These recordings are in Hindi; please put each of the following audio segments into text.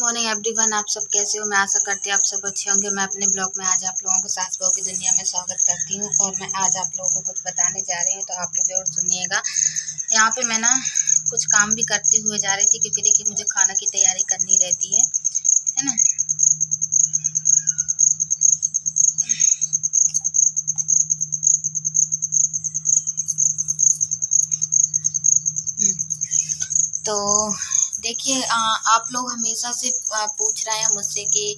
मॉर्निंग एवरीवन, आप सब कैसे हो। मैं आशा करती हूँ आप सब अच्छे होंगे। मैं अपने ब्लॉग में आज आप लोगों को सास बहू की दुनिया में स्वागत करती हूँ और मैं आज आप लोगों को कुछ बताने जा रही हूँ, तो आप लोग जरूर सुनिएगा। यहाँ पे मैं ना कुछ काम भी करते हुए जा रही थी, क्योंकि देखिए मुझे खाना की तैयारी करनी रहती है ना। तो देखिए आप लोग हमेशा से पूछ रहे हैं मुझसे कि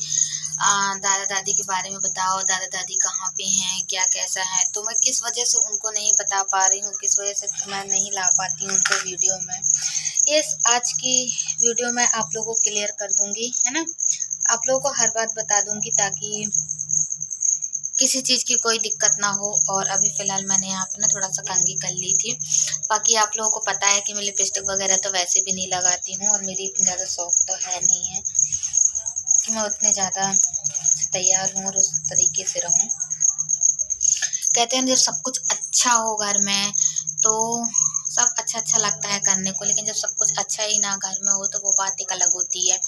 दादा दादी के बारे में बताओ, दादा दादी कहाँ पे हैं, क्या कैसा है। तो मैं किस वजह से उनको नहीं बता पा रही हूँ, किस वजह से मैं नहीं ला पाती हूँ उनको वीडियो में। ये आज की वीडियो में आप लोगों को क्लियर कर दूंगी, है ना। आप लोगों को हर बात बता दूंगी ताकि किसी चीज़ की कोई दिक्कत ना हो। और अभी फ़िलहाल मैंने यहाँ पे ना थोड़ा सा कंघी कर ली थी। बाकी आप लोगों को पता है कि मैं लिपस्टिक वगैरह तो वैसे भी नहीं लगाती हूँ, और मेरी इतनी ज़्यादा शौक तो है नहीं है कि मैं उतने ज़्यादा तैयार हूँ और उस तरीके से रहूँ। कहते हैं जब सब कुछ अच्छा हो घर में तो सब अच्छा अच्छा लगता है करने को, लेकिन जब सब कुछ अच्छा ही ना घर में हो तो वो बात एक अलग होती है।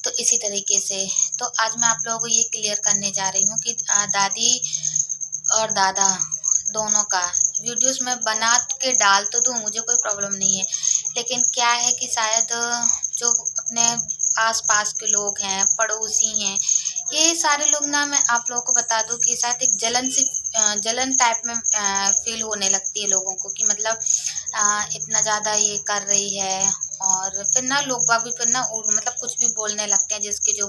तो इसी तरीके से तो आज मैं आप लोगों को ये क्लियर करने जा रही हूँ कि दादी और दादा दोनों का वीडियोस में बना के डाल तो दूँ, मुझे कोई प्रॉब्लम नहीं है। लेकिन क्या है कि शायद जो अपने आस-पास के लोग हैं, पड़ोसी हैं, ये सारे लोग ना, मैं आप लोगों को बता दूँ कि शायद एक जलन टाइप में फ़ील होने लगती है लोगों को कि मतलब इतना ज़्यादा ये कर रही है। और फिर ना लोग बाग भी फिर ना मतलब कुछ भी बोलने लगते हैं, जिसके जो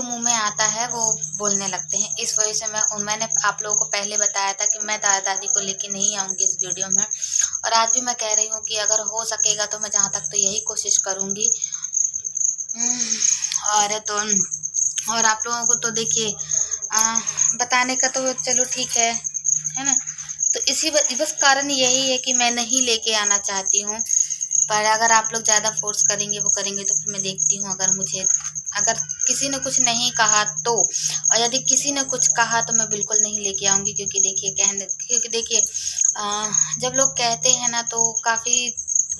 मुंह में आता है वो बोलने लगते हैं। इस वजह से मैंने आप लोगों को पहले बताया था कि मैं दादा दादी को लेके नहीं आऊँगी इस वीडियो में। और आज भी मैं कह रही हूँ कि अगर हो सकेगा तो मैं जहाँ तक तो यही कोशिश करूँगी। और तो और आप लोगों को तो देखिए बताने का तो चलो ठीक है ना। तो बस कारण यही है कि मैं नहीं लेके आना चाहती हूँ। पर अगर आप लोग ज़्यादा फोर्स करेंगे वो करेंगे तो फिर मैं देखती हूँ। अगर किसी ने कुछ नहीं कहा तो, और यदि किसी ने कुछ कहा तो मैं बिल्कुल नहीं लेके आऊँगी। क्योंकि देखिए जब लोग कहते हैं ना तो काफ़ी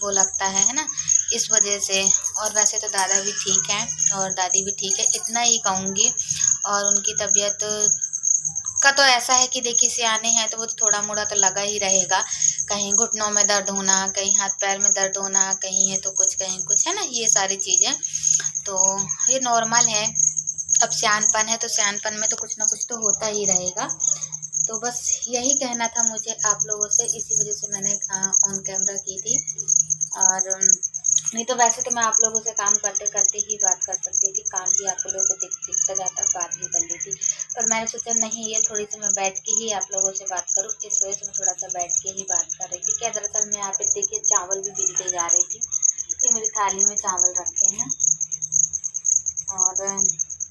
वो लगता है ना, इस वजह से। और वैसे तो दादा भी ठीक हैं और दादी भी ठीक है, इतना ही कहूँगी। और उनकी तबीयत का तो ऐसा है कि देखिए सियाने हैं तो वो तो थोड़ा मोड़ा तो लगा ही रहेगा। कहीं घुटनों में दर्द होना, कहीं हाथ पैर में दर्द होना, कहीं है तो कुछ कहीं कुछ, है ना, ये सारी चीज़ें तो ये नॉर्मल है। अब सियानपन है तो सियानपन में तो कुछ ना कुछ तो होता ही रहेगा। तो बस यही कहना था मुझे आप लोगों से, इसी वजह से मैंने ऑन कैमरा की थी। और नहीं तो वैसे तो मैं आप लोगों से काम करते करते ही बात कर सकती थी, काम भी आप लोगों को दिखता जाता, बात भी कर ली थी। पर मैंने सोचा नहीं, ये थोड़ी सी मैं बैठ के ही आप लोगों से बात करूँ, इस वजह से मैं थोड़ा सा बैठ के ही बात कर रही थी। क्या दरअसल मैं यहाँ पे देखिए चावल भी बिनते जा रही थी, तो मेरी थाली में चावल रखे हैं और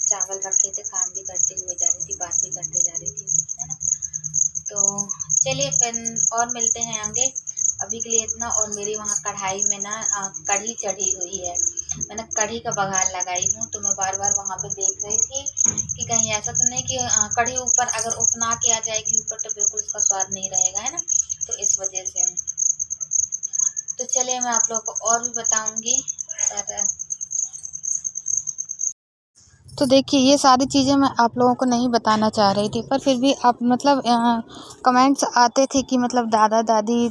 चावल रखे थे, काम भी करते हुए जा रही थी, बात भी करते जा रही थी, है ना। तो चलिए फिर और मिलते हैं आगे। अभी के लिए इतना। और मेरी वहाँ कढ़ाई में ना कढ़ी चढ़ी हुई है, मैंने कढ़ी का बघार लगाई हूँ। तो मैं बार बार वहाँ पे देख रही थी कि कहीं ऐसा तो नहीं कि कढ़ी ऊपर अगर उफना के आ जाएगी ऊपर तो बिल्कुल उसका स्वाद नहीं रहेगा, है ना। तो इस वजह से तो चलिए मैं आप लोगों को और भी बताऊँगी। तो देखिए ये सारी चीज़ें मैं आप लोगों को नहीं बताना चाह रही थी, पर फिर भी आप मतलब कमेंट्स आते थे कि मतलब दादा दादी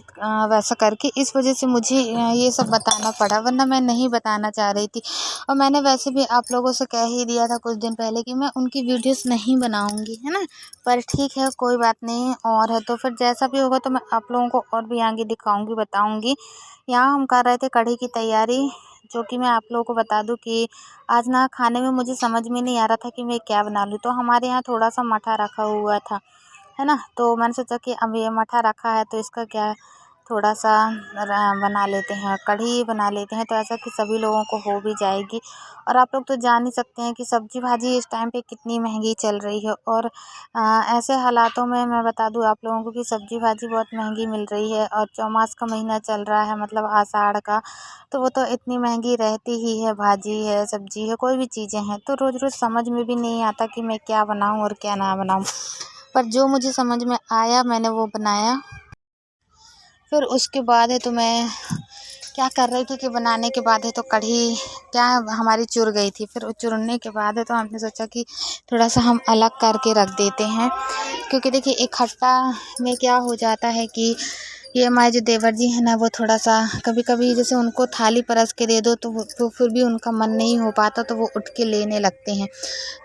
वैसा करके, इस वजह से मुझे ये सब बताना पड़ा, वरना मैं नहीं बताना चाह रही थी। और मैंने वैसे भी आप लोगों से कह ही दिया था कुछ दिन पहले कि मैं उनकी वीडियोस नहीं बनाऊंगी, है ना। पर ठीक है, कोई बात नहीं। और है तो फिर जैसा भी होगा तो मैं आप लोगों को और भी आगे दिखाऊंगी, बताऊंगी। यहाँ हम कर रहे थे कढ़ी की तैयारी, जो कि मैं आप लोगों को बता दूं कि आज ना खाने में मुझे समझ में नहीं आ रहा था कि मैं क्या बना लूँ। तो हमारे यहाँ थोड़ा सा मठा रखा हुआ था, है ना। तो मैंने सोचा कि अब ये मठा रखा है तो इसका क्या थोड़ा सा बना लेते हैं, कढ़ी बना लेते हैं, तो ऐसा कि सभी लोगों को हो भी जाएगी। और आप लोग तो जान ही सकते हैं कि सब्जी भाजी इस टाइम पे कितनी महंगी चल रही है। और ऐसे हालातों में मैं बता दूं आप लोगों को कि सब्जी भाजी बहुत महंगी मिल रही है। और चौमास का महीना चल रहा है, मतलब आषाढ़ का, तो वो तो इतनी महंगी रहती ही है। भाजी है, सब्जी है, कोई भी चीज़ें हैं, तो रोज़ रोज़ समझ में भी नहीं आता कि मैं क्या बनाऊँ और क्या ना बनाऊँ। पर जो मुझे समझ में आया मैंने वो बनाया। फिर उसके बाद है तो मैं क्या कर रही थी कि बनाने के बाद है तो कढ़ी क्या हमारी चुर गई थी। फिर चुरने के बाद है तो हमने सोचा कि थोड़ा सा हम अलग करके रख देते हैं, क्योंकि देखिए इकट्ठा में क्या हो जाता है कि ये हमारे जो देवर जी हैं ना, वो थोड़ा सा कभी कभी जैसे उनको थाली परस के दे दो तो वो फिर भी उनका मन नहीं हो पाता तो वो उठ के लेने लगते हैं।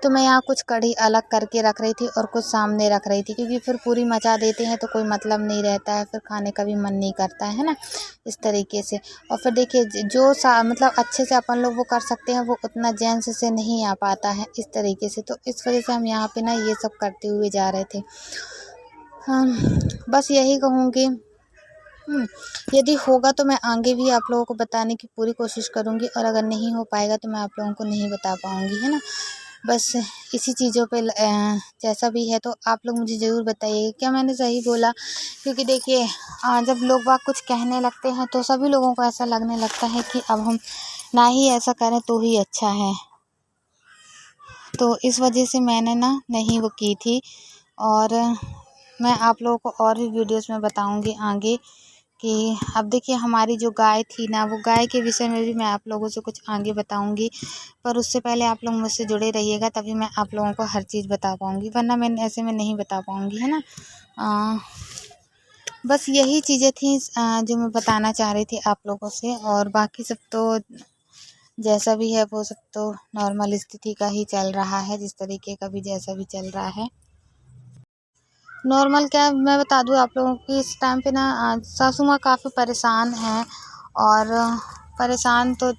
तो मैं यहाँ कुछ कढ़ी अलग करके रख रही थी और कुछ सामने रख रही थी, क्योंकि फिर पूरी मचा देते हैं तो कोई मतलब नहीं रहता है, फिर खाने का भी मन नहीं करता है ना, इस तरीके से। और फिर देखिए जो मतलब अच्छे से अपन लोग वो कर सकते हैं वो उतना जेंट्स से नहीं आ पाता है इस तरीके से। तो इस वजह से हम यहाँ पे ना ये सब करते हुए जा रहे थे। हम बस यही कहूँगी, यदि होगा तो मैं आगे भी आप लोगों को बताने की पूरी कोशिश करूँगी, और अगर नहीं हो पाएगा तो मैं आप लोगों को नहीं बता पाऊँगी, है ना। बस इसी चीज़ों पे जैसा भी है तो आप लोग मुझे ज़रूर बताइए क्या मैंने सही बोला, क्योंकि देखिए जब लोग बाग कुछ कहने लगते हैं तो सभी लोगों को ऐसा लगने लगता है कि अब हम ना ही ऐसा करें तो ही अच्छा है। तो इस वजह से मैंने ना नहीं वो की थी, और मैं आप लोगों को और भी वीडियोस में बताऊंगी आगे कि अब देखिए हमारी जो गाय थी ना, वो गाय के विषय में भी मैं आप लोगों से कुछ आगे बताऊंगी। पर उससे पहले आप लोग मुझसे जुड़े रहिएगा, तभी मैं आप लोगों को हर चीज़ बता पाऊंगी, वरना मैं ऐसे में नहीं बता पाऊंगी, है ना। बस यही चीज़ें थी जो मैं बताना चाह रही थी आप लोगों से, और बाकी सब तो जैसा भी है वो सब तो नॉर्मल स्थिति का ही चल रहा है, जिस तरीके का भी जैसा भी चल रहा है नॉर्मल। क्या मैं बता दूँ आप लोगों की, इस टाइम पे ना सासू माँ काफ़ी परेशान हैं, और परेशान तो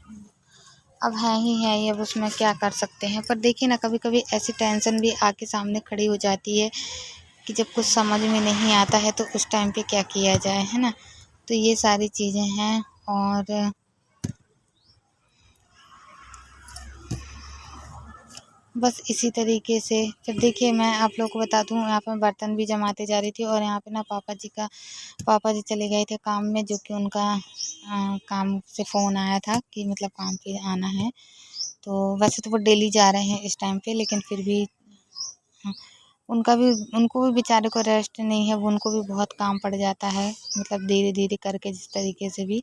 अब है ही है ये, अब उसमें क्या कर सकते हैं। पर देखिए ना कभी कभी ऐसी टेंशन भी आके सामने खड़ी हो जाती है कि जब कुछ समझ में नहीं आता है तो उस टाइम पे क्या किया जाए, है ना। तो ये सारी चीज़ें हैं, और बस इसी तरीके से। फिर देखिए मैं आप लोगों को बता दूँ, यहाँ पे बर्तन भी जमाते जा रही थी, और यहाँ पे ना पापा जी चले गए थे काम में, जो कि उनका काम से फ़ोन आया था कि मतलब काम पे आना है। तो वैसे तो वो डेली जा रहे हैं इस टाइम पे, लेकिन फिर भी हाँ, उनको भी बेचारे को रेस्ट नहीं है, वो उनको भी बहुत काम पड़ जाता है, मतलब धीरे धीरे करके जिस तरीके से भी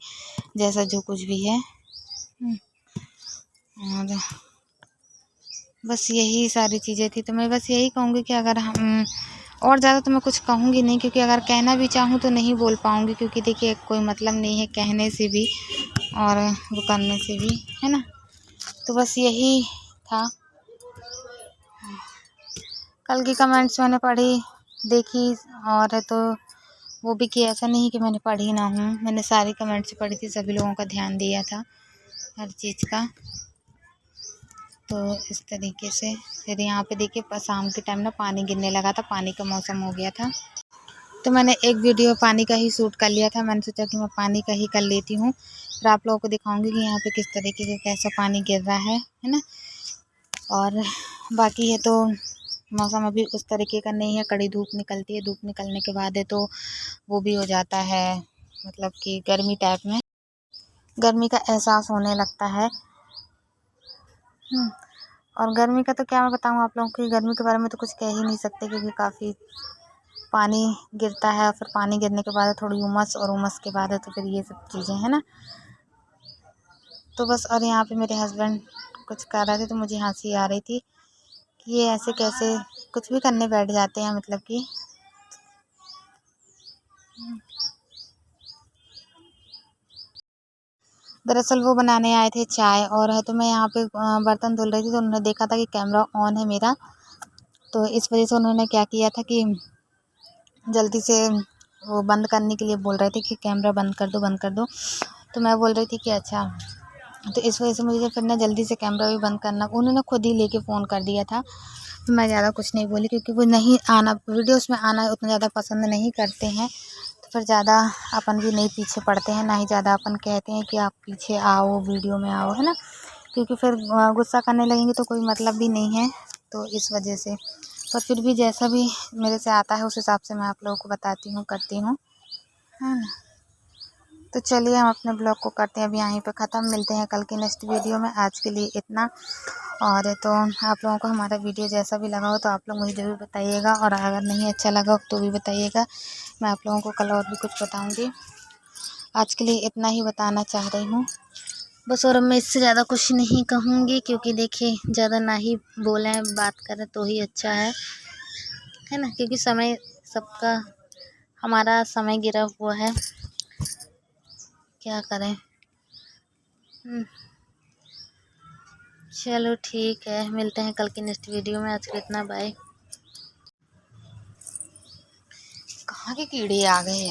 जैसा जो कुछ भी है। और बस यही सारी चीज़ें थी। तो मैं बस यही कहूँगी कि अगर हम और ज़्यादा तो मैं कुछ कहूँगी नहीं, क्योंकि अगर कहना भी चाहूँ तो नहीं बोल पाऊँगी, क्योंकि देखिए कोई मतलब नहीं है कहने से भी और वो करने से भी, है ना। तो बस यही था। कल की कमेंट्स मैंने पढ़ी देखी, और तो वो भी कि ऐसा नहीं कि मैंने पढ़ी ना हूँ, मैंने सारी कमेंट्स पढ़ी थी, सभी लोगों का ध्यान दिया था हर चीज़ का। तो इस तरीके से फिर यहाँ पे देखिए शाम के टाइम ना पानी गिरने लगा था, पानी का मौसम हो गया था, तो मैंने एक वीडियो पानी का ही शूट कर लिया था। मैंने सोचा कि मैं पानी का ही कर लेती हूँ, फिर आप लोगों को दिखाऊंगी कि यहाँ पे किस तरीके का कैसा पानी गिर रहा है ना। और बाकी है तो मौसम अभी उस तरीके का नहीं है, कड़ी धूप निकलती है, धूप निकलने के बाद है तो वो भी हो जाता है, मतलब कि गर्मी टाइप में गर्मी का एहसास होने लगता है। और गर्मी का तो क्या मैं बताऊँ आप लोगों को, गर्मी के बारे में तो कुछ कह ही नहीं सकते, क्योंकि काफ़ी पानी गिरता है, फिर पानी गिरने के बाद थोड़ी उमस, और उमस के बाद है तो फिर ये सब चीज़ें हैं ना। तो बस, और यहाँ पे मेरे हस्बैंड कुछ कर रहे थे तो मुझे हंसी आ रही थी कि ये ऐसे कैसे कुछ भी करने बैठ जाते हैं, मतलब कि दरअसल वो बनाने आए थे चाय, और है तो मैं यहाँ पे बर्तन धुल रही थी, तो उन्होंने देखा था कि कैमरा ऑन है मेरा, तो इस वजह से उन्होंने क्या किया था कि जल्दी से वो बंद करने के लिए बोल रहे थे कि कैमरा बंद कर दो, बंद कर दो। तो मैं बोल रही थी कि अच्छा, तो इस वजह से मुझे फिर ना जल्दी से कैमरा भी बंद करना, उन्होंने खुद ही लेके फ़ोन कर दिया था। मैं ज़्यादा कुछ नहीं बोली, क्योंकि वो नहीं आना वीडियोस में आना उतना ज़्यादा पसंद नहीं करते हैं, तो फिर ज़्यादा अपन भी नहीं पीछे पड़ते हैं, ना ही ज़्यादा अपन कहते हैं कि आप पीछे आओ, वीडियो में आओ, है ना, क्योंकि फिर गुस्सा करने लगेंगे तो कोई मतलब भी नहीं है। तो इस वजह से, पर फिर भी जैसा भी मेरे से आता है उस हिसाब से मैं आप लोगों को बताती हूँ, करती हूँ, है ना। तो चलिए हम अपने ब्लॉग को करते हैं अब यहीं पे ख़त्म, मिलते हैं कल की नेक्स्ट वीडियो में। आज के लिए इतना, और तो आप लोगों को हमारा वीडियो जैसा भी लगा हो तो आप लोग मुझे ज़रूर बताइएगा, और अगर नहीं अच्छा लगा हो तो भी बताइएगा, मैं आप लोगों को कल और भी कुछ बताऊंगी। आज के लिए इतना ही बताना चाह रही हूँ बस। और मैं इससे ज़्यादा कुछ नहीं कहूँगी, क्योंकि देखिए ज़्यादा ना ही बोलें, बात करें तो ही अच्छा है ना। क्योंकि समय सबका, हमारा समय गिरा हुआ है, क्या करें। चलो ठीक है, मिलते हैं कल की नेक्स्ट वीडियो में। आज के लिए इतना, बाय। कहाँ के कीड़े आ गए यार।